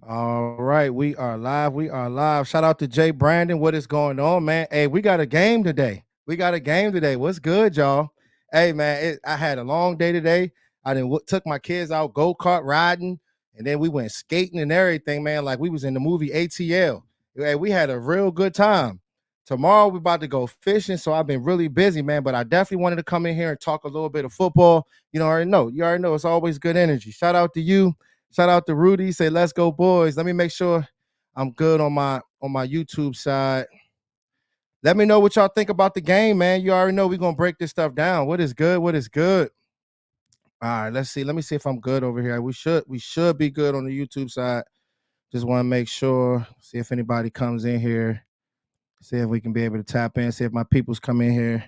All right, we are live. We are live. Shout out to Jay Brandon. What is going on, man? Hey, we got a game today. We got a game today. What's good, y'all? Hey, man, I had a long day today. I took my kids out go kart riding, and then we went skating and everything, man. Like we was in the movie ATL. Hey, we had a real good time. Tomorrow we about to go fishing, so I've been really busy, man. But I definitely wanted to come in here and talk a little bit of football. You know, already know. You already know it's always good energy. Shout out to you. Shout out to Rudy. Say, let's go, boys. Let me make sure I'm good on my YouTube side. Let me know what y'all think about the game, man. You already know we're gonna break this stuff down. What is good? What is good? All right, let's see. Let me see if I'm good over here. We should be good on the YouTube side. Just want to make sure. See if anybody comes in here. See if we can be able to tap in. See if my people's come in here.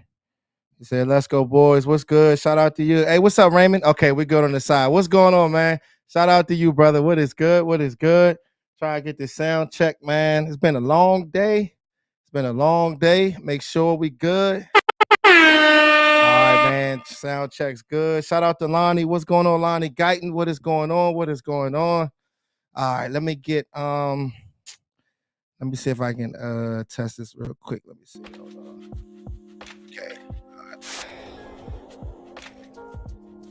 He said, let's go, boys. What's good? Shout out to you. Hey, what's up, Raymond? Okay, we're good on the side. What's going on, man? Shout out to you, brother. What is good? What is good? Try to get this sound check, man. It's been a long day. It's been a long day. Make sure we good. All right, man. Sound check's good. Shout out to Lonnie. What's going on, Lonnie Guyton? What is going on? What is going on? All right, let me see if I can test this real quick. Let me see. Hold on. Okay.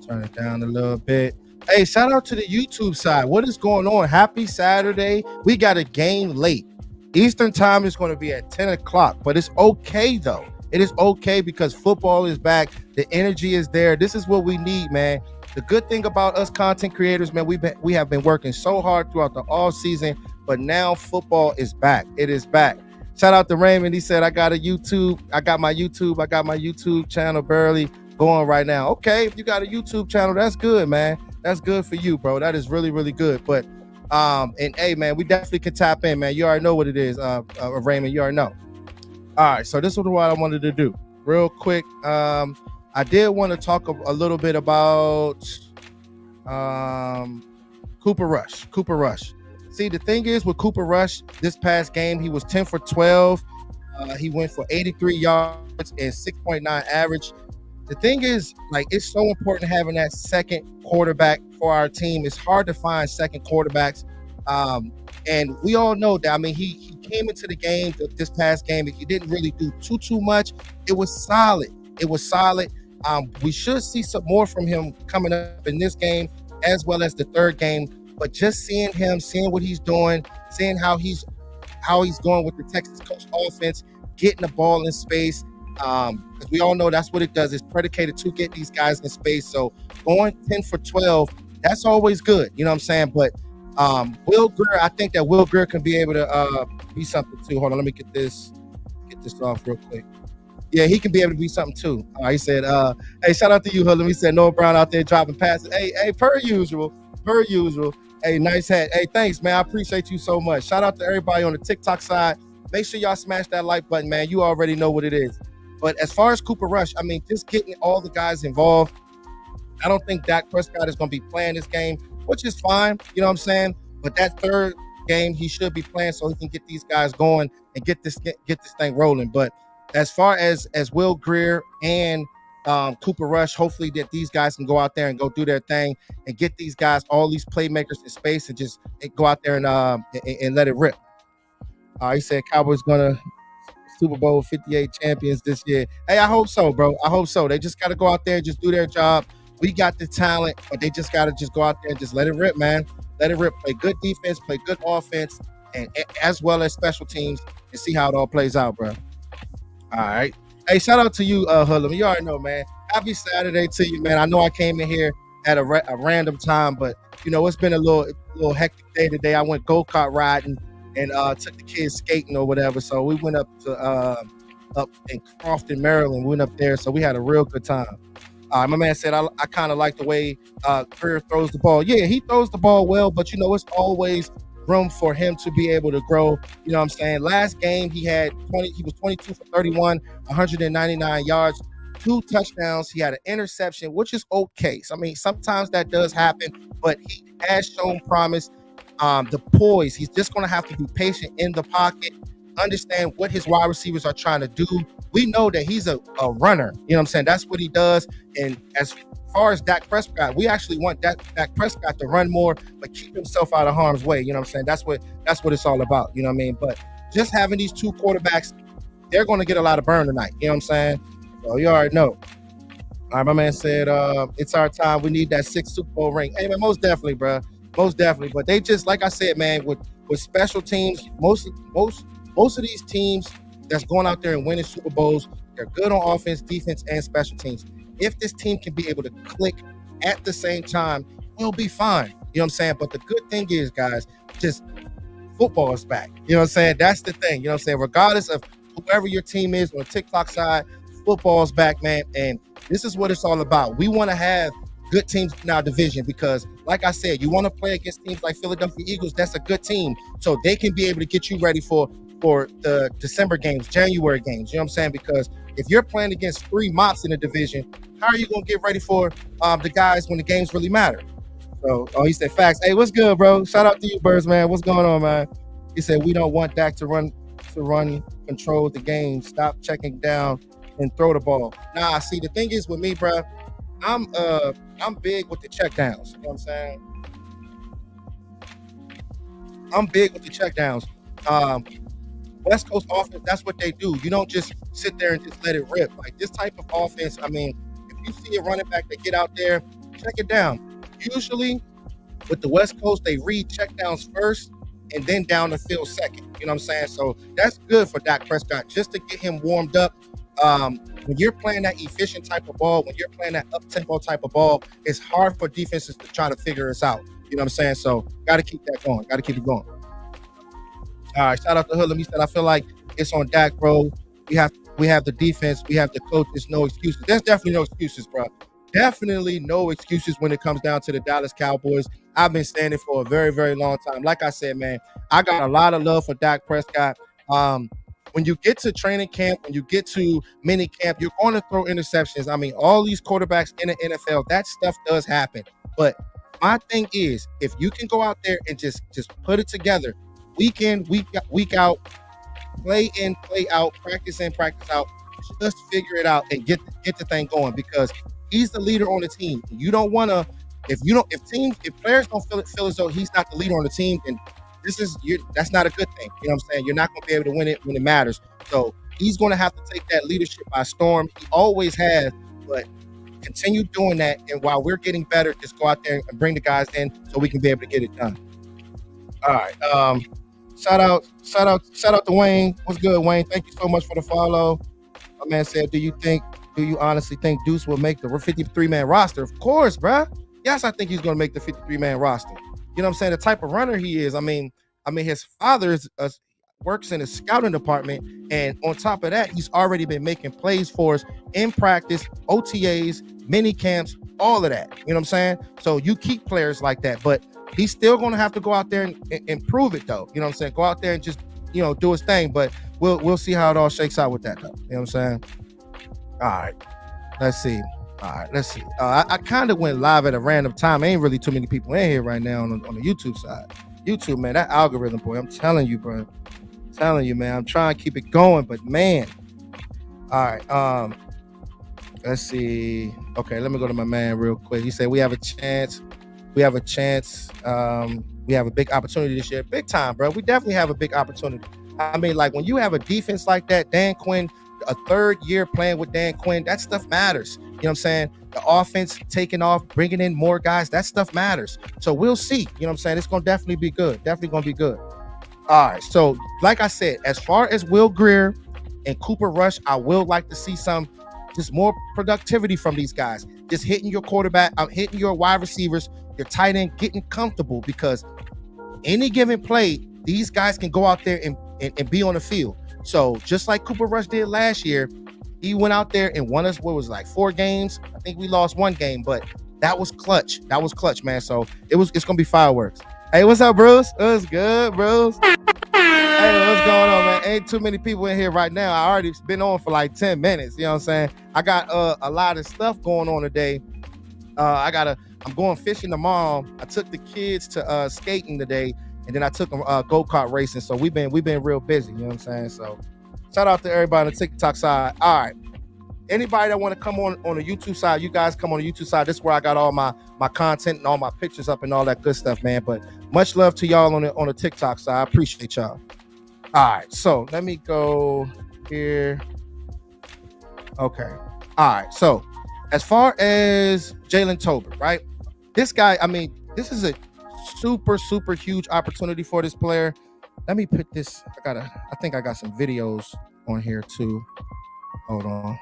Turn it down a little bit. Hey, shout out to the YouTube side. What is going on? Happy Saturday. We got a game late. Eastern time is going to be at 10 o'clock, but it's okay, though. It is okay because football is back. The energy is there. This is what we need, man. The good thing about us content creators, man, we have been working so hard throughout the off season, but now football is back. It is back. Shout out to Raymond. He said, I got my YouTube channel barely going right now. Okay, if you got a YouTube channel, that's good, man. That's good for you, bro. That is really, really good. But and hey, man, we definitely can tap in, man. You already know what it is, Raymond. You already know. All right, so this is what I wanted to do real quick. I did want to talk a little bit about Cooper Rush. Cooper Rush. See, the thing is with Cooper Rush, this past game, he was 10 for 12. He went for 83 yards and 6.9 average. The thing is, like, it's so important having that second quarterback for our team. It's hard to find second quarterbacks. And we all know that, I mean, he came into the game, this past game, and he didn't really do too much. It was solid. It was solid. We should see some more from him coming up in this game, as well as the third game. But just seeing him, seeing what he's doing, seeing how he's going with the Texas Coast offense, getting the ball in space, because we all know that's what it does. It's predicated to get these guys in space. So going 10 for 12, that's always good. You know what I'm saying? But Will Grier, I think that Will Grier can be able to be something too. Hold on, let me get this off real quick. Yeah, he can be able to be something too. He said, hey, shout out to you, Hoodlum. He said, Noah Brown out there dropping passes. Hey, per usual. Hey, nice hat. Hey, thanks, man. I appreciate you so much. Shout out to everybody on the TikTok side. Make sure y'all smash that like button, man. You already know what it is. But as far as Cooper Rush, I mean, just getting all the guys involved. I don't think Dak Prescott is going to be playing this game, which is fine. You know what I'm saying? But that third game, he should be playing so he can get these guys going and get this thing rolling. But as far as Will Grier and Cooper Rush, hopefully that these guys can go out there and go do their thing and get these guys, all these playmakers in space, and just go out there and let it rip. He said Cowboys gonna Super Bowl 58 champions this year. Hey, I hope so, bro. I hope so. They just got to go out there and just do their job. We got the talent, but they just got to just go out there and just let it rip, man. Let it rip. Play good defense, play good offense, and as well as special teams, and see how it all plays out, bro. All right. Hey, shout out to you, Hullum. You already know, man. Happy Saturday to you, man. I know I came in here at a random time, but you know it's been a little hectic day today. I went go-kart riding and took the kids skating or whatever. So we went up in Crofton, Maryland. We went up there, so we had a real good time. My man said I kind of like the way Grier throws the ball. Yeah, he throws the ball well, but you know it's always room for him to be able to grow. You know what I'm saying? Last game he was 22 for 31, 199 yards, 2 touchdowns. He had an interception, which is okay. So, I mean, sometimes that does happen, but he has shown promise. The poise, he's just going to have to be patient in the pocket. understand what his wide receivers are trying to do. We know that he's a runner. You know what I'm saying? That's what he does. And as far as Dak Prescott, we actually want Dak Prescott to run more, but keep himself out of harm's way. You know what I'm saying? That's what it's all about. You know what I mean? But just having these two quarterbacks, they're going to get a lot of burn tonight. You know what I'm saying? So you already know. All right, my man said, it's our time. We need that 6th Super Bowl ring. Hey, man, most definitely, bro. Most definitely. But they just, like I said, man, with special teams, most of these teams that's going out there and winning Super Bowls, they're good on offense, defense, and special teams. If this team can be able to click at the same time, we'll be fine. You know what I'm saying? But the good thing is, guys, just football is back. You know what I'm saying? That's the thing. You know what I'm saying? Regardless of whoever your team is on the TikTok side, football's back, man. And this is what it's all about. We want to have good teams in our division because, like I said, you want to play against teams like Philadelphia Eagles. That's a good team. So they can be able to get you ready for the December games, January games. You know what I'm saying? Because if you're playing against 3 mops in the division, how are you going to get ready for the guys when the games really matter? So, he said facts. Hey, what's good, bro? Shout out to you, Birds, man. What's going on, man? He said we don't want Dak to run, control the game. Stop checking down and throw the ball. Nah, see, the thing is with me, bro, I'm big with the checkdowns. You know what I'm saying? I'm big with the checkdowns. West Coast offense, that's what they do. You don't just sit there and just let it rip. Like this type of offense, I mean, if you see a running back that get out there, check it down. Usually with the West Coast, they read checkdowns first and then down the field second. You know what I'm saying? So that's good for Dak Prescott just to get him warmed up. When you're playing that efficient type of ball, when you're playing that up-tempo type of ball, it's hard for defenses to try to figure us out. You know what I'm saying? So got to keep that going. Got to keep it going. All right, shout out to Hoodlum. He said, I feel like it's on Dak, bro. We have the defense. We have the coaches. No excuses. There's definitely no excuses, bro. Definitely no excuses when it comes down to the Dallas Cowboys. I've been standing for a very, very long time. Like I said, man, I got a lot of love for Dak Prescott. When you get to training camp, when you get to mini camp, you're going to throw interceptions. I mean, all these quarterbacks in the NFL, that stuff does happen. But my thing is, if you can go out there and just put it together, week in, week out, play in, play out, practice in, practice out, just figure it out and get the thing going because he's the leader on the team. You don't want to, if players don't feel as though he's not the leader on the team, then that's not a good thing. You know what I'm saying? You're not going to be able to win it when it matters. So he's going to have to take that leadership by storm. He always has, but continue doing that. And while we're getting better, just go out there and bring the guys in so we can be able to get it done. All right. Shout out to Wayne. What's good, Wayne? Thank you so much for the follow. My man said, do you honestly think Deuce will make the 53-man roster? Of course, bruh. Yes, I think he's going to make the 53-man roster. You know what I'm saying? The type of runner he is. I mean, his father works in the scouting department, and on top of that, he's already been making plays for us in practice, OTAs, mini camps, all of that. You know what I'm saying? So you keep players like that, but he's still going to have to go out there and prove it, though. You know what I'm saying? Go out there and just, do his thing, but we'll see how it all shakes out with that, though. You know what I'm saying? All right. Let's see. I kind of went live at a random time. Ain't really too many people in here right now on the YouTube side. YouTube, man, that algorithm, boy, I'm telling you, bro. I'm telling you, man. I'm trying to keep it going, but man. All right. Let's see. Okay, let me go to my man real quick. He said we have a chance. We have a big opportunity this year. Big time, bro. We definitely have a big opportunity. I mean, like when you have a defense like that, Dan Quinn, a third year playing with Dan Quinn, that stuff matters. You know what I'm saying? The offense taking off, bringing in more guys, that stuff matters. So we'll see. You know what I'm saying? It's going to definitely be good. Definitely going to be good. All right. So like I said, as far as Will Grier and Cooper Rush, I will like to see just more productivity from these guys. Just hitting your quarterback, hitting your wide receivers, your tight end, getting comfortable because any given play, these guys can go out there and be on the field. So just like Cooper Rush did last year, he went out there and won us, 4 games? I think we lost 1 game, but that was clutch. That was clutch, man. So it's going to be fireworks. Hey, what's up, Bruce? What's good, Bruce? Hey, what's going on, man? Ain't too many people in here right now. I already been on for like 10 minutes. You know what I'm saying? I got a lot of stuff going on today. I'm going fishing tomorrow. I took the kids to skating today. and then I took him go-kart racing. So we've been real busy. You know what I'm saying? So shout out to everybody on the TikTok side. All right. Anybody that want to come on the YouTube side, you guys come on the YouTube side. This is where I got all my content and all my pictures up and all that good stuff, man. But much love to y'all on the TikTok side. I appreciate y'all. All right, so let me go here. Okay. All right. So as far as Jalen Tolbert, right? This guy, I mean, this is a super, super huge opportunity for this player. Let me put this. I think I got some videos on here too. Hold on.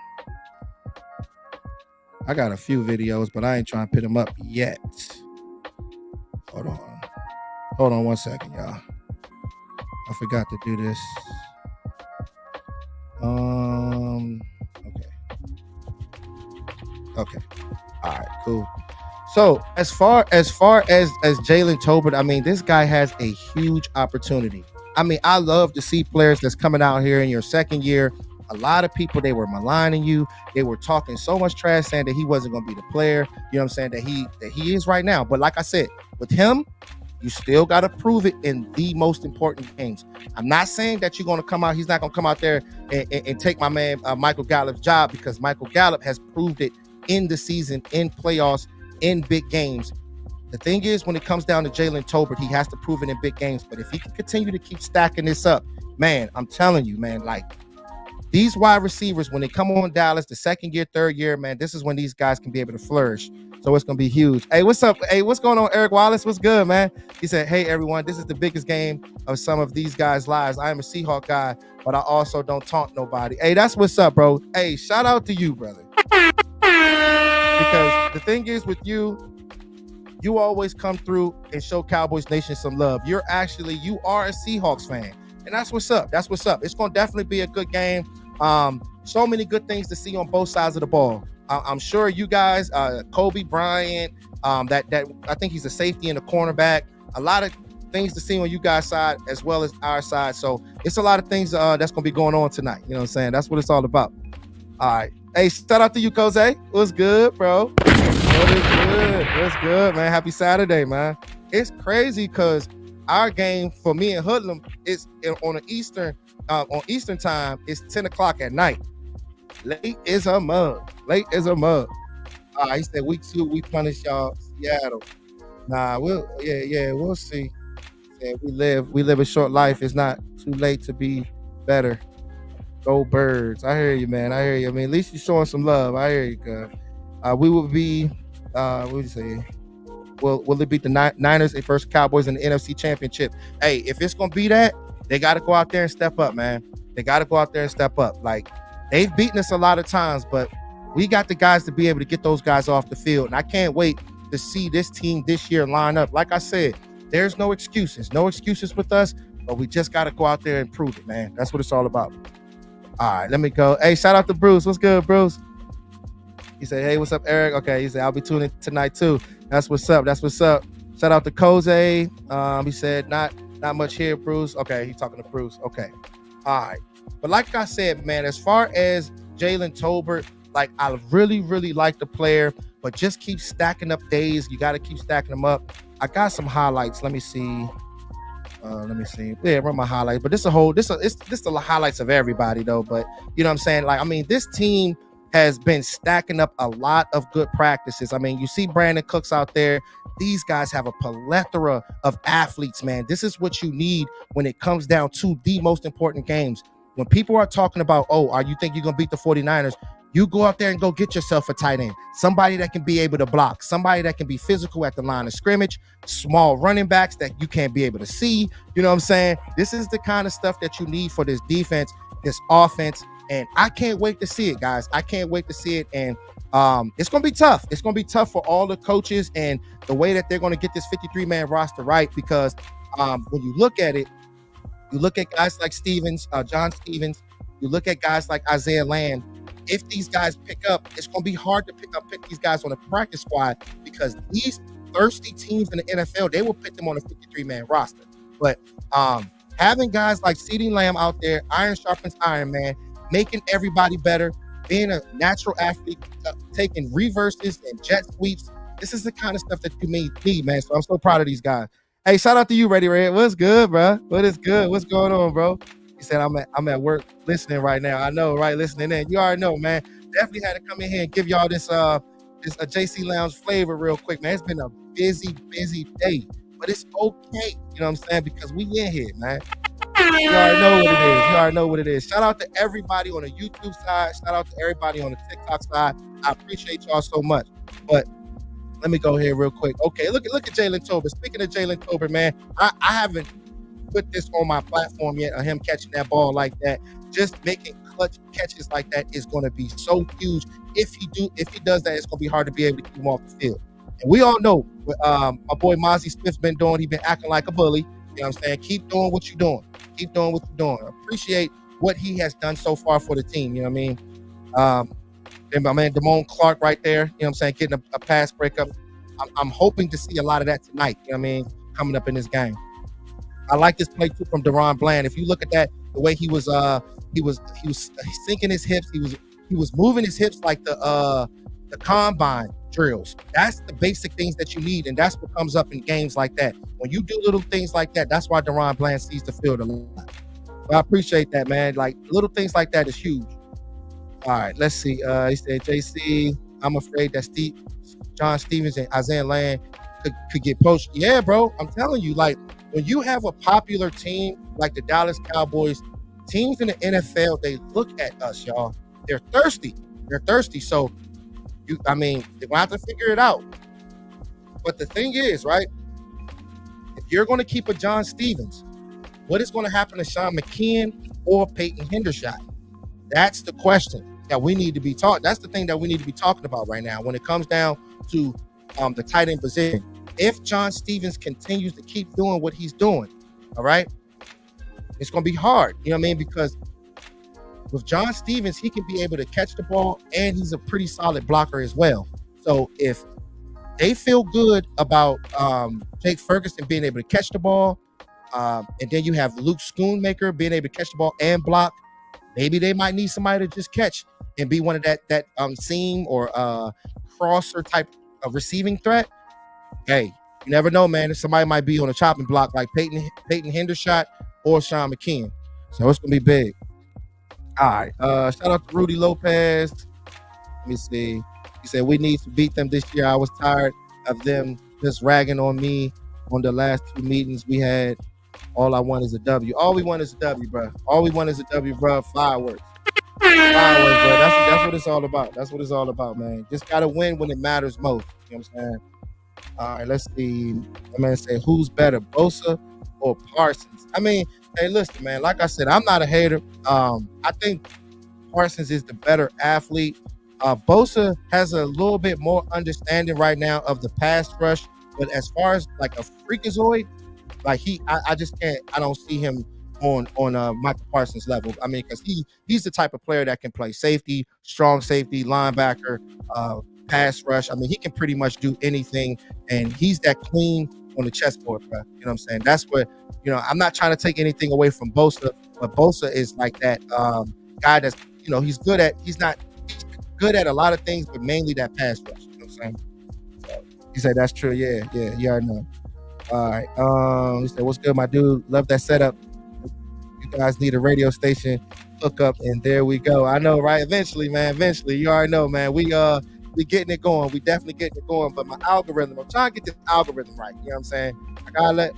I got a few videos, but I ain't trying to put them up yet. Hold on 1 second, y'all. I forgot to do this. Okay. All right, cool. So as far as Jalen Tolbert, I mean, this guy has a huge opportunity. I mean, I love to see players that's coming out here in your second year. A lot of people, they were maligning you. They were talking so much trash, saying that he wasn't going to be the player. You know what I'm saying? That he is right now. But like I said, with him, you still got to prove it in the most important games. I'm not saying that you're going to come out. He's not going to come out there and take my man Michael Gallup's job, because Michael Gallup has proved it in the season, in playoffs, in big games. The thing is, when it comes down to Jalen Tolbert, he has to prove it in big games. But if he can continue to keep stacking this up, man, I'm telling you, man, like, these wide receivers, when they come on Dallas, the second year, third year, man, this is when these guys can be able to flourish. So it's going to be huge. Hey, what's up? Hey, what's going on, Eric Wallace? What's good, man? He said, hey, everyone, this is the biggest game of some of these guys' lives. I am a Seahawk guy, but I also don't taunt nobody. Hey, that's what's up, bro. Hey, shout out to you, brother. Because the thing is with you always come through and show Cowboys Nation some love. You are a Seahawks fan. And that's what's up. That's what's up. It's going to definitely be a good game. So many good things to see on both sides of the ball. I'm sure you guys, Kobe Bryant, that I think he's a safety and a cornerback. A lot of things to see on you guys' side as well as our side. So it's a lot of things that's going to be going on tonight. You know what I'm saying? That's what it's all about. All right. Hey, shout out to you, Jose. What's good, bro? What is good? What's good, man? Happy Saturday, man. It's crazy because our game for me and Hoodlum is on Eastern time. It's 10 o'clock at night. Late is a mug. He said week 2 we punish y'all Seattle. Nah, we'll see. Yeah, we live a short life. It's not too late to be better. Go Birds. I hear you, man. I hear you. I mean, at least you're showing some love. I hear you, cuz. We will be what would you say? Will it beat the Niners and first Cowboys in the NFC Championship? Hey, if it's gonna be that, they gotta go out there and step up, man. They gotta go out there and step up. Like, they've beaten us a lot of times, but we got the guys to be able to get those guys off the field. And I can't wait to see this team this year line up. Like I said, there's no excuses. No excuses with us, but we just gotta go out there and prove it, man. That's what it's all about. All right, let me go. Hey, shout out to Bruce. What's good, Bruce? He said, hey, what's up, Eric? Okay, he said, I'll be tuning tonight too. That's what's up. That's what's up. Shout out to Jose. He said, not much here, Bruce. Okay, he's talking to Bruce. Okay. All right. But like I said, man, as far as Jalen Tolbert, like, I really, really like the player, but just keep stacking up days. You got to keep stacking them up. I got some highlights. Let me see. Yeah, run my highlights. But this the highlights of everybody, though. But you know what I'm saying? Like, I mean, this team has been stacking up a lot of good practices. I mean, you see Brandon Cooks out there. These guys have a plethora of athletes, man. This is what you need when it comes down to the most important games. When people are talking about, you think you're going to beat the 49ers, you go out there and go get yourself a tight end, somebody that can be able to block, somebody that can be physical at the line of scrimmage, small running backs that you can't be able to see. You know what I'm saying? This is the kind of stuff that you need for this defense, this offense. And I can't wait to see it, guys. I can't wait to see it. And it's going to be tough. It's going to be tough for all the coaches and the way that they're going to get this 53-man roster right, because when you look at it, you look at guys like John Stevens, you look at guys like Isaiah Land. If these guys pick up, it's going to be hard to pick these guys on the practice squad, because these thirsty teams in the NFL, they will put them on a 53-man roster. But having guys like CeeDee Lamb out there, iron sharpens iron, man, making everybody better, being a natural athlete, taking reverses and jet sweeps. This is the kind of stuff that you need, man. So I'm so proud of these guys. Hey, shout out to you, Ready Red. What's good, bro? What is good? What's going on, bro? He said I'm at work listening right now. I know, right? Listening in. You already know, man. Definitely had to come in here and give y'all this JC Lounge flavor real quick, man. It's been a busy day, but it's okay. You know what I'm saying? Because we in here, man. You already know what it is. You already know what it is. Shout out to everybody on the YouTube side. Shout out to everybody on the TikTok side. I appreciate y'all so much. But let me go here real quick. Okay, look at Jalen Tolbert. Speaking of Jalen Tolbert, man, I haven't put this on my platform yet of him catching that ball like that. Just making clutch catches like that is going to be so huge. If he does that, it's going to be hard to be able to keep him off the field. And we all know what my boy Mozzie Smith's been doing. He's been acting like a bully. You know what I'm saying? Keep doing what you're doing. Keep doing what you're doing. Appreciate what he has done so far for the team. You know what I mean? And my man Damone Clark right there, you know what I'm saying, getting a pass breakup. I'm hoping to see a lot of that tonight, you know what I mean, coming up in this game. I like this play too from Deron Bland. If you look at that, the way he was sinking his hips, he was moving his hips like the combine drills. That's the basic things that you need, and that's what comes up in games like that. When you do little things like that, that's why Deron Bland sees the field a lot. So I appreciate that, man. Like little things like that is huge. All right, let's see. He said, JC, I'm afraid that John Stevens and Isaiah Land could get poached. Yeah, bro, I'm telling you, like, when you have a popular team like the Dallas Cowboys, teams in the NFL, they look at us, y'all. They're thirsty. So, they're going to have to figure it out. But the thing is, right, if you're going to keep a John Stevens, what is going to happen to Sean McKeon or Peyton Hendershot? That's the question that we need to be taught. That's the thing that we need to be talking about right now when it comes down to the tight end position. If John Stevens continues to keep doing what he's doing, all right, it's going to be hard. You know what I mean? Because with John Stevens, he can be able to catch the ball, and he's a pretty solid blocker as well. So if they feel good about Jake Ferguson being able to catch the ball, and then you have Luke Schoonmaker being able to catch the ball and block, maybe they might need somebody to just catch and be one of that seam or crosser type of receiving threat. Hey, you never know, man. Somebody might be on a chopping block like Peyton Hendershot or Sean McKeon. So it's going to be big. All right. Shout out to Rudy Lopez. Let me see. He said, we need to beat them this year. I was tired of them just ragging on me on the last two meetings we had. All I want is a W. All we want is a W, bro. All we want is a W, bro. Fireworks. Bro. That's what it's all about. That's what it's all about, man. Just got to win when it matters most. You know what I'm saying? All right, let's see. I'm going to say, who's better, Bosa or Parsons? I mean, hey, listen, man. Like I said, I'm not a hater. I think Parsons is the better athlete. Bosa has a little bit more understanding right now of the pass rush. But as far as like a freakazoid, like I just can't. I don't see him on Michael Parsons level. I mean, because he's the type of player that can play safety, strong safety, linebacker, pass rush. I mean, he can pretty much do anything, and he's that clean on the chessboard, bro. You know what I'm saying? That's what, I'm not trying to take anything away from Bosa, but Bosa is like that guy that's, he's good at a lot of things, but mainly that pass rush. You know what I'm saying? So he said that's true. Yeah, I know. All right. He said, what's good, my dude? Love that setup. You guys need a radio station hookup, and there we go. I know, right? Eventually, man. Eventually. You already know, man. We getting it going. We definitely getting it going. But my algorithm, I'm trying to get this algorithm right. You know what I'm saying? I gotta let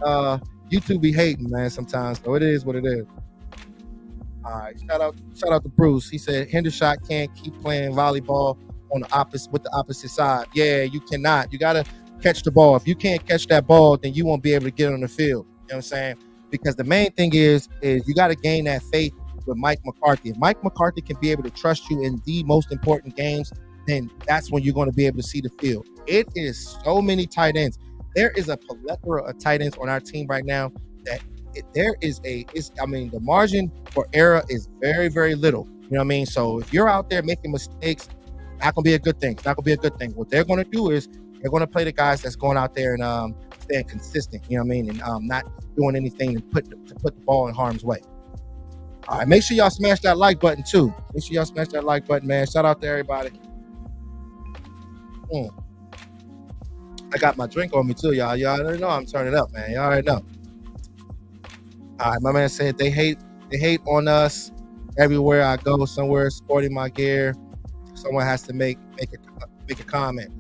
YouTube be hating, man, sometimes. So it is what it is. All right. Shout out to Bruce. He said Hendershot can't keep playing volleyball on the opposite side. Yeah, you cannot. You gotta catch the ball. If you can't catch that ball, then you won't be able to get on the field. You know what I'm saying? Because the main thing is you got to gain that faith with Mike McCarthy. If Mike McCarthy can be able to trust you in the most important games, then that's when you're going to be able to see the field. It is so many tight ends. There is a plethora of tight ends on our team right now that the margin for error is very, very little. You know what I mean? So if you're out there making mistakes, not going to be a good thing. It's not going to be a good thing. What they're going to do is they're going to play the guys that's going out there and staying consistent, you know what I mean? And not doing anything to put the ball in harm's way. All right, make sure y'all smash that like button too. Make sure y'all smash that like button, man. Shout out to everybody. I got my drink on me too, y'all. Y'all already know I'm turning up, man. Y'all already know. All right, my man said they hate on us everywhere I go. Somewhere sporting my gear, someone has to make a comment.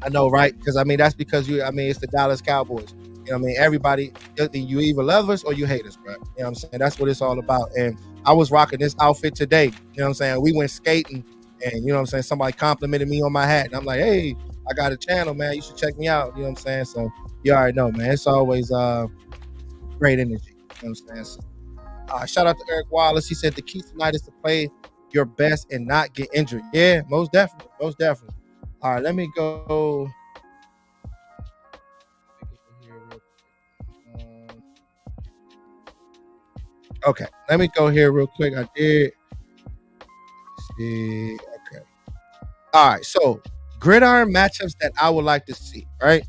I know, right? Because I mean that's because it's the Dallas Cowboys. You know what I mean? Everybody, you either love us or you hate us, bro. You know what I'm saying? That's what it's all about. And I was rocking this outfit today. You know what I'm saying? We went skating, and you know what I'm saying? Somebody complimented me on my hat, and I'm like, hey, I got a channel, man. You should check me out. You know what I'm saying? So you already know, man. It's always great energy. You know what I'm saying? So, shout out to Eric Wallace. He said the key tonight is to play your best and not get injured. Yeah, most definitely. Most definitely. All right, let me go. Okay, let me go here real quick. I did. See. Okay. All right, so gridiron matchups that I would like to see, right?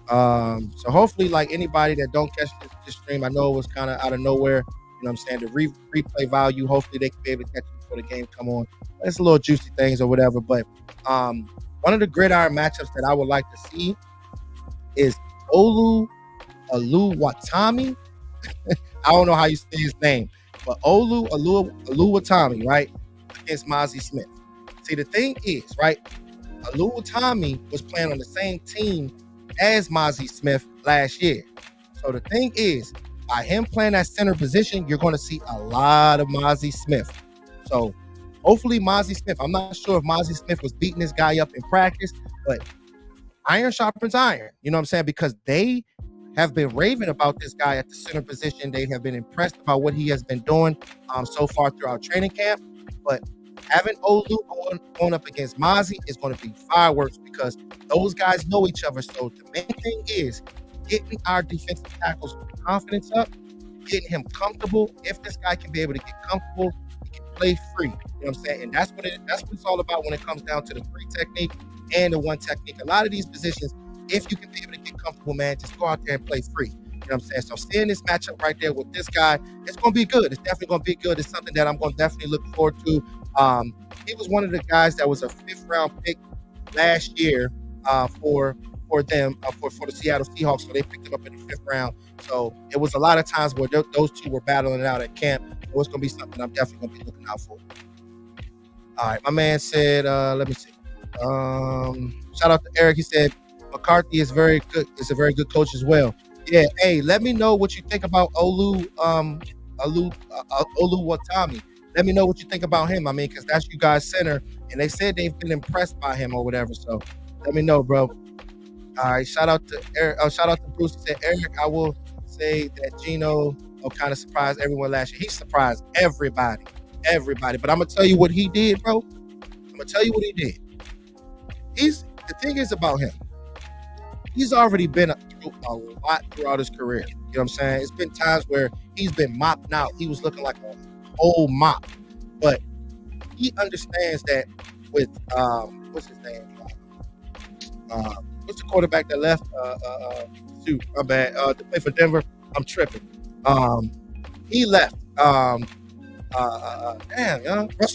So hopefully, like anybody that don't catch this stream, I know it was kind of out of nowhere. You know what I'm saying? The replay value, hopefully they can be able to catch it before the game come on. It's a little juicy things or whatever. But one of the gridiron matchups that I would like to see is Olu Oluwatimi. I don't know how you say his name, but Oluwatimi, right? Against Mozzie Smith. See, the thing is, right? Oluwatimi was playing on the same team as Mozzie Smith last year. So the thing is, by him playing that center position, you're going to see a lot of Mozzie Smith. So hopefully Mozzie Smith, I'm not sure if Mozzie Smith was beating this guy up in practice, but iron sharpens iron. You know what I'm saying? Because they have been raving about this guy at the center position. They have been impressed about what he has been doing so far throughout training camp. But having Olu going up against Mozzie is going to be fireworks because those guys know each other. So the main thing is getting our defensive tackles confidence up, getting him comfortable. If this guy can be able to get comfortable, he can play free. You know what I'm saying? And that's what it's all about when it comes down to the free technique and the one technique. A lot of these positions, if you can be able to get comfortable, man, just go out there and play free. You know what I'm saying? So seeing this matchup right there with this guy, it's going to be good. It's definitely going to be good. It's something that I'm going to definitely look forward to. He was one of the guys that was a 5th round pick last year for them for the Seattle Seahawks. So they picked him up in the 5th round. So it was a lot of times where those two were battling it out at camp. So it's going to be something I'm definitely going to be looking out for. All right, my man said, let me see. Shout out to Eric. He said McCarthy is very good. Is a very good coach as well. Yeah. Hey, let me know what you think about Oluwatimi. Let me know what you think about him. I mean, because that's you guys' center, and they said they've been impressed by him or whatever. So let me know, bro. All right. Shout out to Eric. Shout out to Bruce. He said, Eric, I will say that Gino kind of surprised everyone last year. He surprised everybody. But I'm gonna tell you what he did, bro. I'm gonna tell you what he did. The thing is about him. He's already been through a lot throughout his career. You know what I'm saying? It's been times where he's been mopped out. He was looking like a whole mop. But he understands that with what's his name? What's the quarterback that left? Shoot, my bad. To play for Denver. I'm tripping. He left. Russell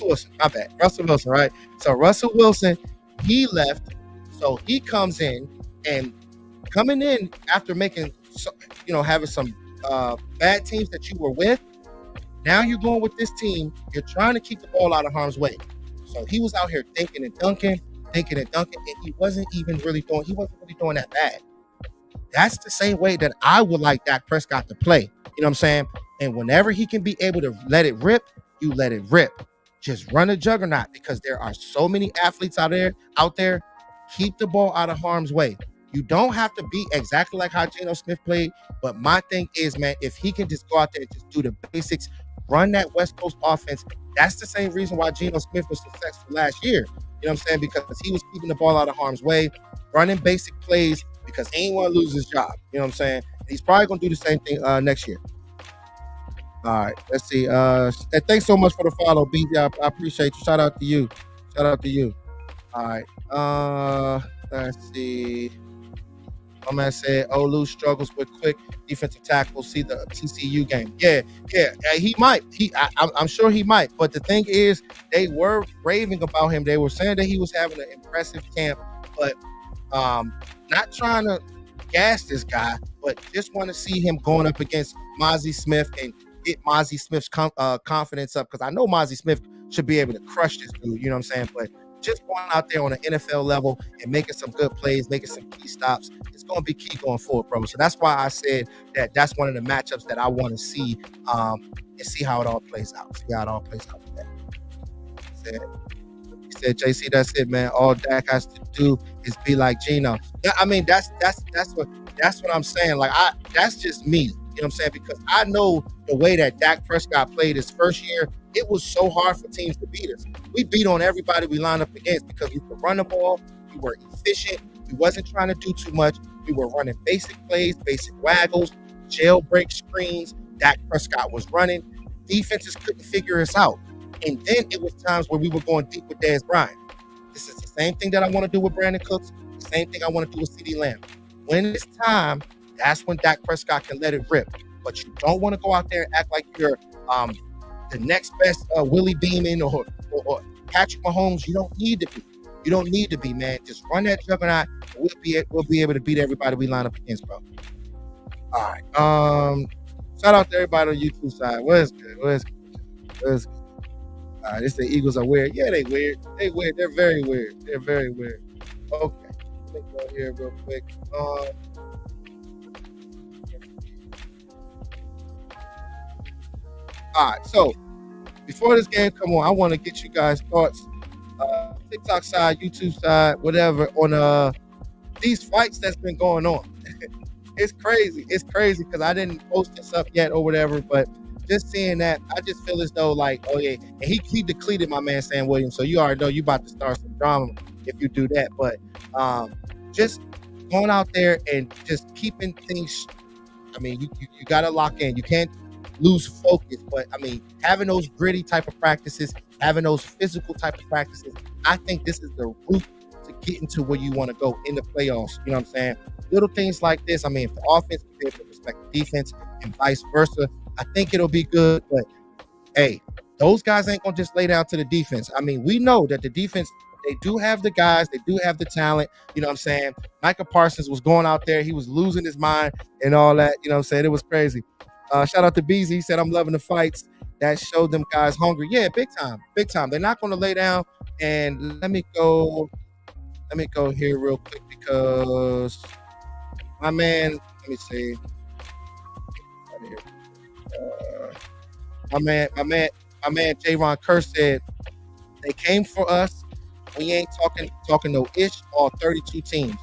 Wilson. My bad. Russell Wilson, right? So Russell Wilson, he left. So he comes in and coming in after making, having some bad teams that you were with. Now you're going with this team. You're trying to keep the ball out of harm's way. So he was out here thinking and dunking, and he wasn't really doing that bad. That's the same way that I would like Dak Prescott to play. You know what I'm saying? And whenever he can be able to let it rip, you let it rip. Just run a juggernaut because there are so many athletes out there. Keep the ball out of harm's way. You don't have to be exactly like how Geno Smith played, but my thing is, man, if he can just go out there and just do the basics, run that West Coast offense, that's the same reason why Geno Smith was successful last year. You know what I'm saying? Because he was keeping the ball out of harm's way, running basic plays because he ain't want to lose his job. You know what I'm saying? He's probably going to do the same thing next year. All right, let's see. Thanks so much for the follow, BJ. I appreciate you. Shout out to you. All right. Let's see. My man said Olu struggles with quick defensive tackles. See the TCU game. Yeah. He might. I'm sure he might. But the thing is, they were raving about him. They were saying that he was having an impressive camp. But Not trying to gas this guy, but just want to see him going up against Mozzie Smith and get Mozzie Smith's confidence up, because I know Mozzie Smith should be able to crush this dude. You know what I'm saying? But just going out there on an NFL level and making some good plays, making some key stops, it's going to be key going forward, bro. So that's why I said that that's one of the matchups that I want to see, and see how it all plays out. See how it all plays out with that. He said, JC, that's it, man. All Dak has to do is be like Geno. Yeah, I mean, that's what I'm saying. Like, that's just me. You know what I'm saying? Because I know the way that Dak Prescott played his first year, it was so hard for teams to beat us. We beat on everybody we lined up against because we could run the ball, we were efficient, we wasn't trying to do too much, we were running basic plays, basic waggles, jailbreak screens. Dak Prescott was running. Defenses couldn't figure us out. And then it was times where we were going deep with Dez Bryant. This is the same thing that I want to do with Brandon Cooks, the same thing I want to do with CeeDee Lamb. When it's time, that's when Dak Prescott can let it rip. But you don't want to go out there and act like you're the next best Willie Beeman or Patrick Mahomes. You don't need to be. You don't need to be, man. Just run that juggernaut. We'll be able to beat everybody we line up against, bro. All right. Shout out to everybody on the YouTube side. What's good? What's good? They say Eagles are weird. Yeah, they weird. They weird. They're very weird. They're very weird. Okay. Let me go here real quick. All right. So before this game come on, I want to get you guys' thoughts. TikTok side, YouTube side, whatever, on these fights that's been going on. It's crazy. It's crazy because I didn't post this up yet or whatever, but just seeing that, I just feel as though, like, oh yeah, and he depleted my man Sam Williams, so you already know you about to start some drama if you do that. But just going out there and just keeping things. I mean, you got to lock in. You can't lose focus. But I mean, having those gritty type of practices, having those physical type of practices, I think this is the route to getting to where you want to go in the playoffs. You know what I'm saying? Little things like this. I mean, if the offense can be able to respect the defense and vice versa, I think it'll be good. But hey, those guys ain't gonna just lay down to the defense. I mean, we know that the defense, they do have the guys, they do have the talent. You know what I'm saying? Micah Parsons was going out there, he was losing his mind and all that. You know what I'm saying? It was crazy. Shout out to Beezy. He said, I'm loving the fights. That showed them guys hungry. Yeah, big time. Big time. They're not gonna lay down. And let me go here real quick because my man, let me see. My man J-Ron Kerr said, they came for us. We ain't talking no ish all 32 teams.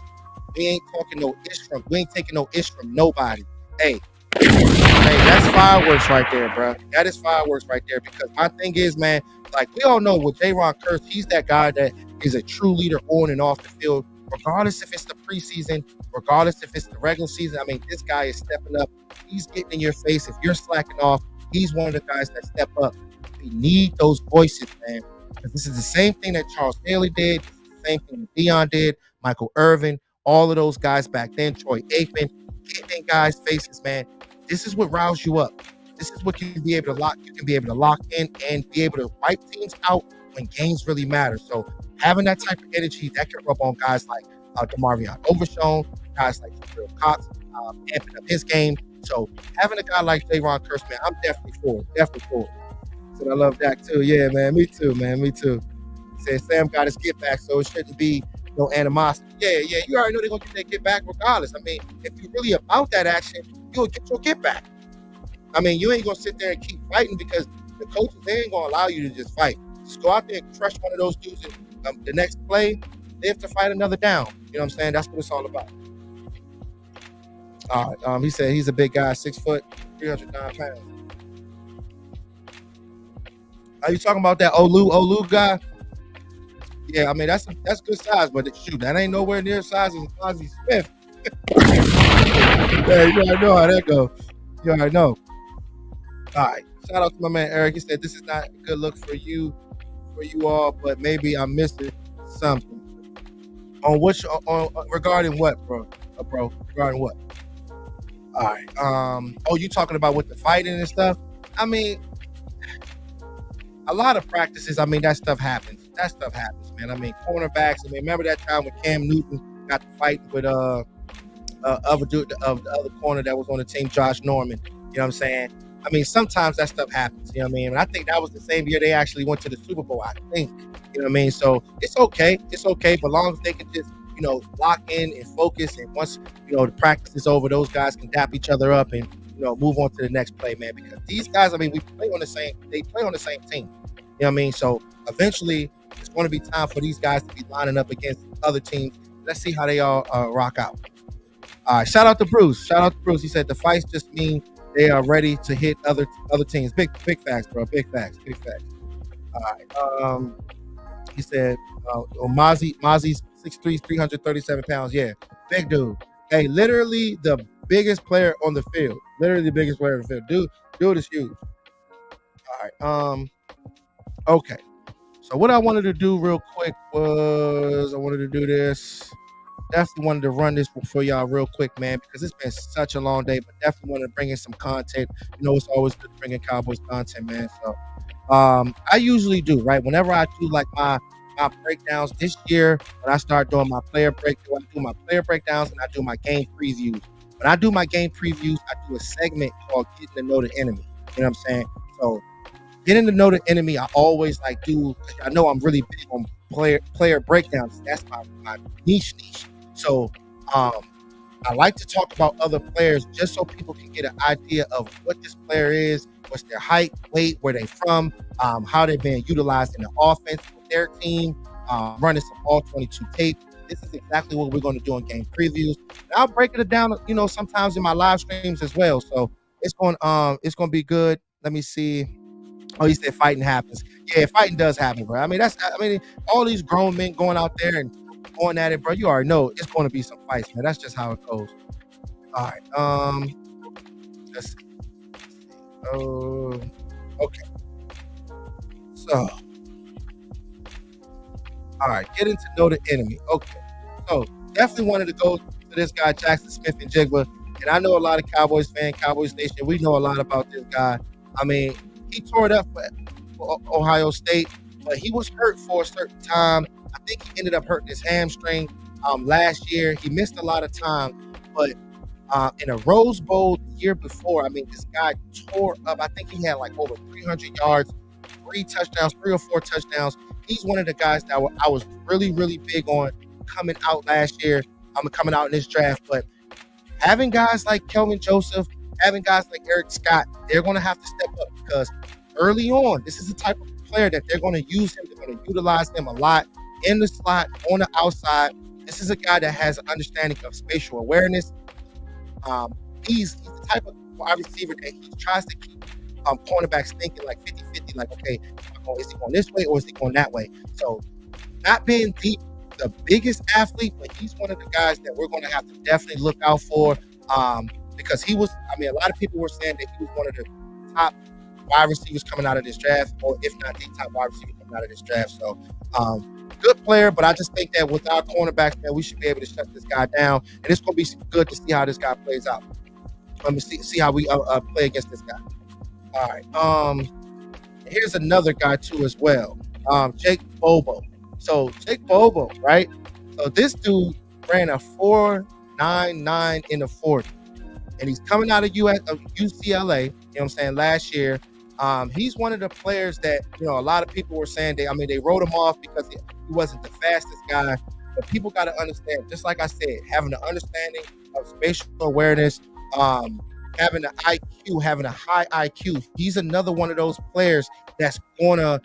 We ain't taking no ish from nobody. Hey, that's fireworks right there, bro. That is fireworks right there. Because my thing is, man, like we all know with J-Ron Kerr, he's that guy that is a true leader on and off the field, regardless if it's the preseason, regardless if it's the regular season. I mean, this guy is stepping up. He's getting in your face. If you're slacking off, he's one of the guys that step up. We need those voices, man. Because this is the same thing that Charles Haley did, the same thing that Dion did, Michael Irvin, all of those guys back then, Troy Aikman, getting in guys' faces, man. This is what riles you up. This is what you can be able to lock. You can be able to lock in and be able to wipe teams out when games really matter. So having that type of energy, that can rub on guys like DeMarvion Overshown, guys like Jabril Cox, amping up his game. So having a guy like J-Ron Curse, man, I'm definitely for it. So I love that too. Yeah, man, me too, man, me too. He said Sam got his get back, so it shouldn't be no animosity. Yeah, you already know they're gonna get their get back regardless. I mean, if you're really about that action, you'll get your get back. I mean, you ain't gonna sit there and keep fighting because the coaches, they ain't gonna allow you to just fight. Just go out there and crush one of those dudes and the next play, they have to fight another down. You know what I'm saying? That's what it's all about. All right. He said he's a big guy, 6 foot, 309 pounds. Are you talking about that Olu guy? Yeah, I mean that's good size, but shoot, that ain't nowhere near size as Ozzie Smith. Yeah, you already know how that goes. You already know. All right. Shout out to my man Eric. He said this is not a good look for you all, but maybe I'm missing something. On which regarding what, bro? Regarding what? All right. You talking about with the fighting and stuff? I mean, a lot of practices. I mean, that stuff happens. Man. I mean, cornerbacks. I mean, remember that time when Cam Newton got to fight with other dude of the other corner that was on the team, Josh Norman. You know what I'm saying? I mean, sometimes that stuff happens. You know what I mean? And I think that was the same year they actually went to the Super Bowl. I think. You know what I mean? So it's okay. It's okay, but long as they can just lock in and focus, and once the practice is over, those guys can dap each other up and move on to the next play, man. Because these guys, I mean, they play on the same team. You know what I mean? So eventually, it's going to be time for these guys to be lining up against other teams. Let's see how they all rock out. All right, shout out to Bruce. Shout out to Bruce. He said the fights just mean they are ready to hit other teams. Big facts, bro. Big facts. All right. He said, Mozzie's 6'3", 337 pounds. Yeah, big dude. Hey, literally the biggest player on the field. Literally the biggest player on the field. Dude is huge. All right. Okay. So what I wanted to do real quick was I wanted to do this. Definitely wanted to run this for y'all real quick, man, because it's been such a long day, but definitely wanted to bring in some content. It's always good to bring in Cowboys content, man. So I usually do, right? Whenever I do like my breakdowns this year, when I start doing my player breakdowns, I do my player breakdowns and I do my game previews. When I do my game previews, I do a segment called Getting to Know the Enemy. You know what I'm saying? So getting to know the enemy, I always do, because I know I'm really big on player breakdowns. That's my niche. So I like to talk about other players just so people can get an idea of what this player is, what's their height, weight, where they from, how they're being utilized in the offense with their team, running some all-22 tape. This is exactly what we're going to do in game previews. And I'll break it down, sometimes in my live streams as well. So it's going to be good. Let me see. Oh, you said fighting happens. Yeah, fighting does happen, bro. I mean, all these grown men going out there and going at it, bro. You already know it's going to be some fights, man. That's just how it goes. All right. Let's see. Oh, okay. So, all right. Getting to know the enemy. Okay. So, definitely wanted to go to this guy, Jackson Smith-Njigba. And I know a lot of Cowboys fans, Cowboys Nation. We know a lot about this guy. I mean, he tore it up for Ohio State, but he was hurt for a certain time. I think he ended up hurting his hamstring last year. He missed a lot of time, but in a Rose Bowl the year before, I mean, this guy tore up. I think he had like over 300 yards, 3 or 4 touchdowns. He's one of the guys that I was really, really big on coming out last year. Coming out in this draft, but having guys like Kelvin Joseph, having guys like Eric Scott, they're going to have to step up, because early on, this is the type of player that they're going to use him. They're going to utilize him a lot in the slot, on the outside. This is a guy that has an understanding of spatial awareness. He's the type of wide receiver that he tries to keep cornerbacks thinking like 50-50, like, okay, is he going this way or is he going that way? So not being the biggest athlete, but he's one of the guys that we're going to have to definitely look out for. Because he was, I mean, a lot of people were saying that he was one of the top wide receivers coming out of this draft, or if not the top wide receiver coming out of this draft. So, good player, but I just think that with our cornerbacks, man, we should be able to shut this guy down. And it's going to be good to see how this guy plays out. Let me see how we play against this guy. All right. Here's another guy, too, as well. Jake Bobo. So, Jake Bobo, right? So, this dude ran a 4.99 in the 40. And he's coming out of UCLA, you know what I'm saying, last year. He's one of the players that, a lot of people were saying, they wrote him off because he wasn't the fastest guy. But people got to understand, just like I said, having an understanding of spatial awareness, having an IQ, having a high IQ. He's another one of those players that's going to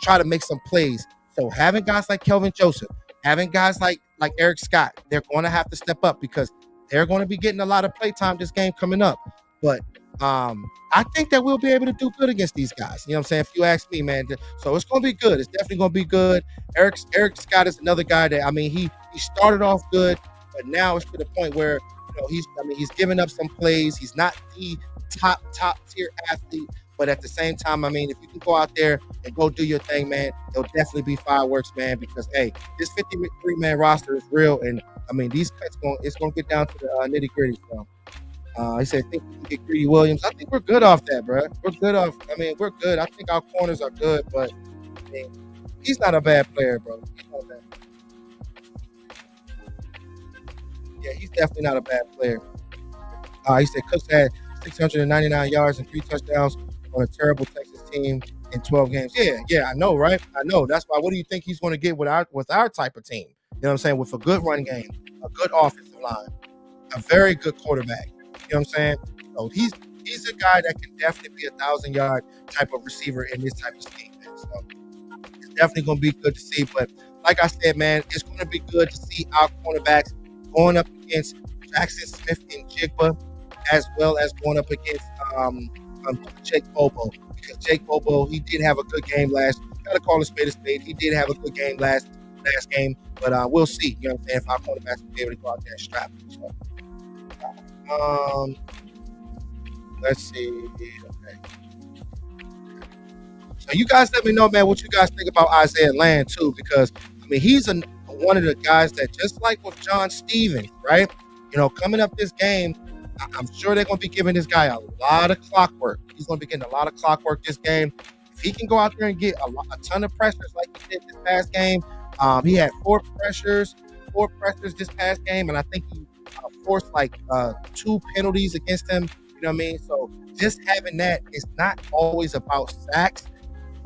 try to make some plays. So having guys like Kelvin Joseph, having guys like Eric Scott, they're going to have to step up, because they're going to be getting a lot of playtime this game coming up. But I think that we'll be able to do good against these guys. You know what I'm saying? If you ask me, man. So it's going to be good. It's definitely going to be good. Eric Scott is another guy that, he started off good, but now it's to the point where, he's giving up some plays. He's not the top tier athlete, but at the same time, if you can go out there and go do your thing, man, there'll definitely be fireworks, man, because, hey, this 53-man roster is real, and, these cuts, it's going to get down to the nitty-gritty. So, he said, I think we can get Greedy Williams. I think we're good off that, bro. We're good off. We're good. I think our corners are good, but, he's not a bad player, bro. He's not bad. Yeah, he's definitely not a bad player. He said Cooks had 699 yards and 3 touchdowns on a terrible Texas team in 12 games. Yeah, I know, right? I know. That's why. What do you think he's going to get with our type of team? You know what I'm saying? With a good run game, a good offensive line, a very good quarterback. You know what I'm saying? So he's a guy that can definitely be 1,000-yard type of receiver in this type of scheme. Man. So it's definitely going to be good to see. But like I said, man, it's going to be good to see our cornerbacks going up against Jackson Smith and Jigba, as well as going up against Jake Bobo. Because Jake Bobo, he did have a good game last. Got to call a spade a spade. He did have a good game last game, but we'll see. You know what I'm saying? If our cornerbacks will be able to go out there and strap him. So, let's see. Okay. So you guys let me know, man, what you guys think about Isaiah Land too, because I mean he's one of the guys that, just like with John Stevens, right? You know, coming up this game, I'm sure they're going to be giving this guy a lot of clock work. He's going to be getting a lot of clock work this game. If he can go out there and get a ton of pressures like he did this past game, he had four pressures this past game, and I think he forced like 2 penalties against him. You know what I mean? So just having that is not always about sacks.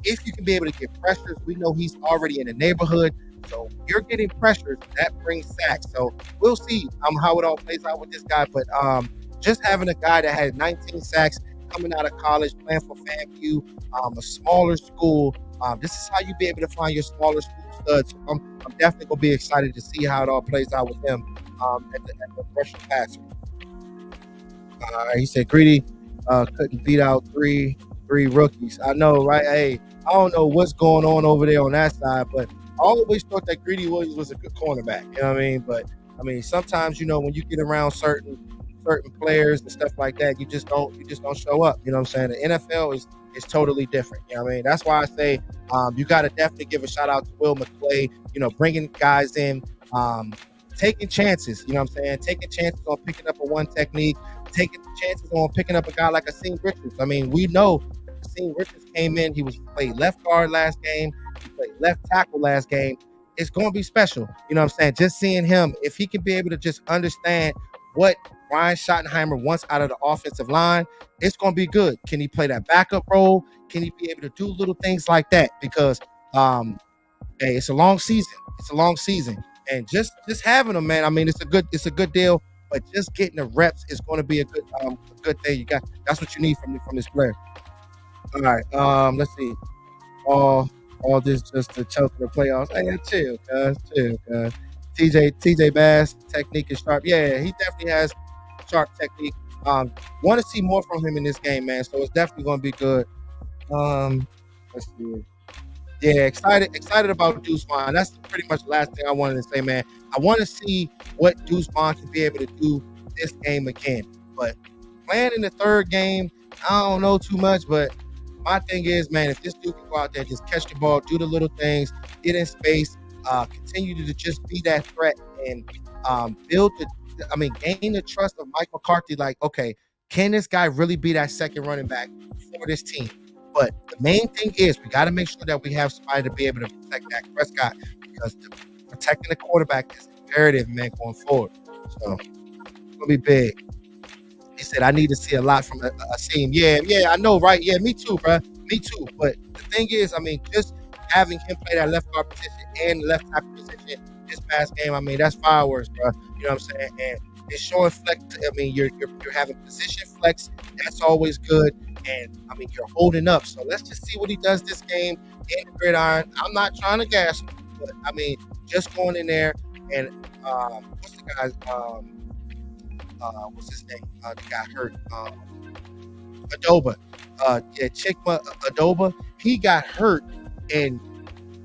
If you can be able to get pressures, we know he's already in the neighborhood. So you're getting pressures, that brings sacks. So we'll see how it all plays out with this guy. But just having a guy that had 19 sacks coming out of college, playing for FAMU, a smaller school, this is how you be able to find your smaller school studs. So I'm definitely going to be excited to see how it all plays out with him at the rushing passer. He said Greedy couldn't beat out three rookies. I know, right? Hey, I don't know what's going on over there on that side, but I always thought that Greedy Williams was a good cornerback. You know what I mean? But I mean, sometimes, you know, when you get around certain players and stuff like that, you just don't show up. You know what I'm saying? The NFL is totally different. You know what I mean? That's why I say you got to definitely give a shout out to Will McClay. You know, bringing guys in, taking chances. You know what I'm saying? Taking chances on picking up a one technique, taking chances on picking up a guy like Asim Richards. I mean, we know Asim Richards came in. He played left guard last game. He played left tackle last game. It's going to be special. You know what I'm saying? Just seeing him, if he can be able to just understand what Ryan Schottenheimer wants out of the offensive line, it's going to be good. Can he play that backup role? Can he be able to do little things like that? Because hey, it's a long season. And just having him, man, I mean, it's a good deal. But just getting the reps is going to be a good thing. That's what you need from this player. All right, let's see. All this just to choke the playoffs. Hey, chill, cuz. TJ Bass technique is sharp. Yeah, he definitely has sharp technique. Want to see more from him in this game, man. So it's definitely going to be good. Let's see. Yeah, excited about Deuce Vaughn. That's pretty much the last thing I wanted to say, man. I want to see what Deuce Vaughn can be able to do this game again. But playing in the third game, I don't know too much. But my thing is, man, if this dude can go out there, just catch the ball, do the little things, get in space, continue to just be that threat, and gain the trust of Mike McCarthy. Like, okay, can this guy really be that second running back for this team? But the main thing is we got to make sure that we have somebody to be able to protect Dak Prescott, because protecting the quarterback is imperative, man, going forward. So it's going to be big. He said, I need to see a lot from Asim. Yeah, I know, right? Yeah, me too, bro. Me too. But the thing is, I mean, just having him play that left guard position and left tackle position this past game, I mean, that's fireworks, bro. You know what I'm saying? And it's showing flex. I mean, you're having position flex. That's always good. And I mean, you're holding up. So let's just see what he does this game in the gridiron. I'm not trying to gas him, but I mean, just going in there and what's the guy's what's his name? That got hurt. Adoba. Chikma Adoba. He got hurt, and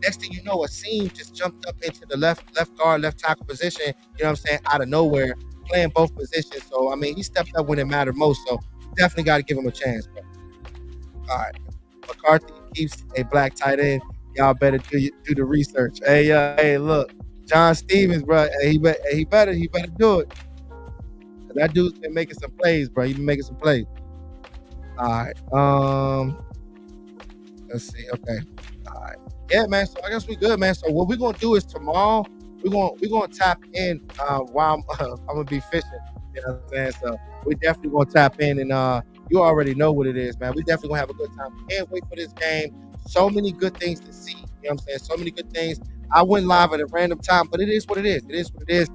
next thing you know, Asim just jumped up into the left guard, left tackle position. You know what I'm saying? Out of nowhere, playing both positions. So I mean, he stepped up when it mattered most. So definitely got to give him a chance. Bro. All right, McCarthy keeps a black tight end. Y'all better do the research. Hey, look, John Stevens, bro. He better do it. That dude's been making some plays, bro. He's been making some plays. All right. Let's see. Okay. All right. Yeah, man. So I guess we good, man. So what we're gonna do is tomorrow we're gonna tap in while I'm gonna be fishing. You know what I'm saying? So we definitely gonna tap in, and you already know what it is, man. We definitely gonna have a good time. Can't wait for this game. So many good things to see. You know what I'm saying? So many good things. I went live at a random time, but it is what it is. It is what it is.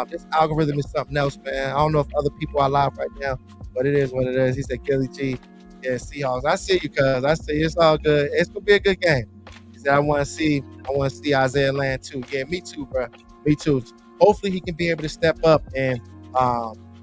This algorithm is something else, man. I don't know if other people are live right now, but it is what it is. He said, Kelly G, yeah, Seahawks. I see you, cuz. I see you. It's all good. It's gonna be a good game. He said, I want to see Isaiah land too. Yeah, me too, bro. Me too. Hopefully he can be able to step up, and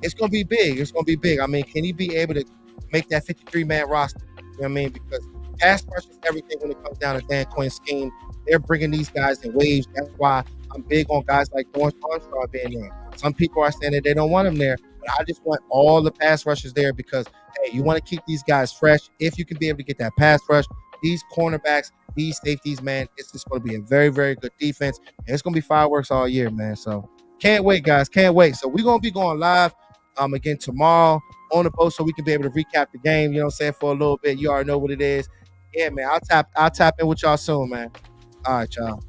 it's gonna be big. It's gonna be big. I mean, can he be able to make that 53-man roster? You know what I mean? Because pass rush is everything when it comes down to Dan Quinn's scheme. They're bringing these guys in waves. That's why I'm big on guys like Dorrance Armstrong being there. Some people are saying that they don't want him there, but I just want all the pass rushers there because, hey, you want to keep these guys fresh. If you can be able to get that pass rush, these cornerbacks, these safeties, man, it's just going to be a very, very good defense. And it's going to be fireworks all year, man. So can't wait, guys. Can't wait. So we're going to be going live again tomorrow on the boat so we can be able to recap the game, you know what I'm saying, for a little bit. You already know what it is. Yeah, man. I'll tap in with y'all soon, man. All right, y'all.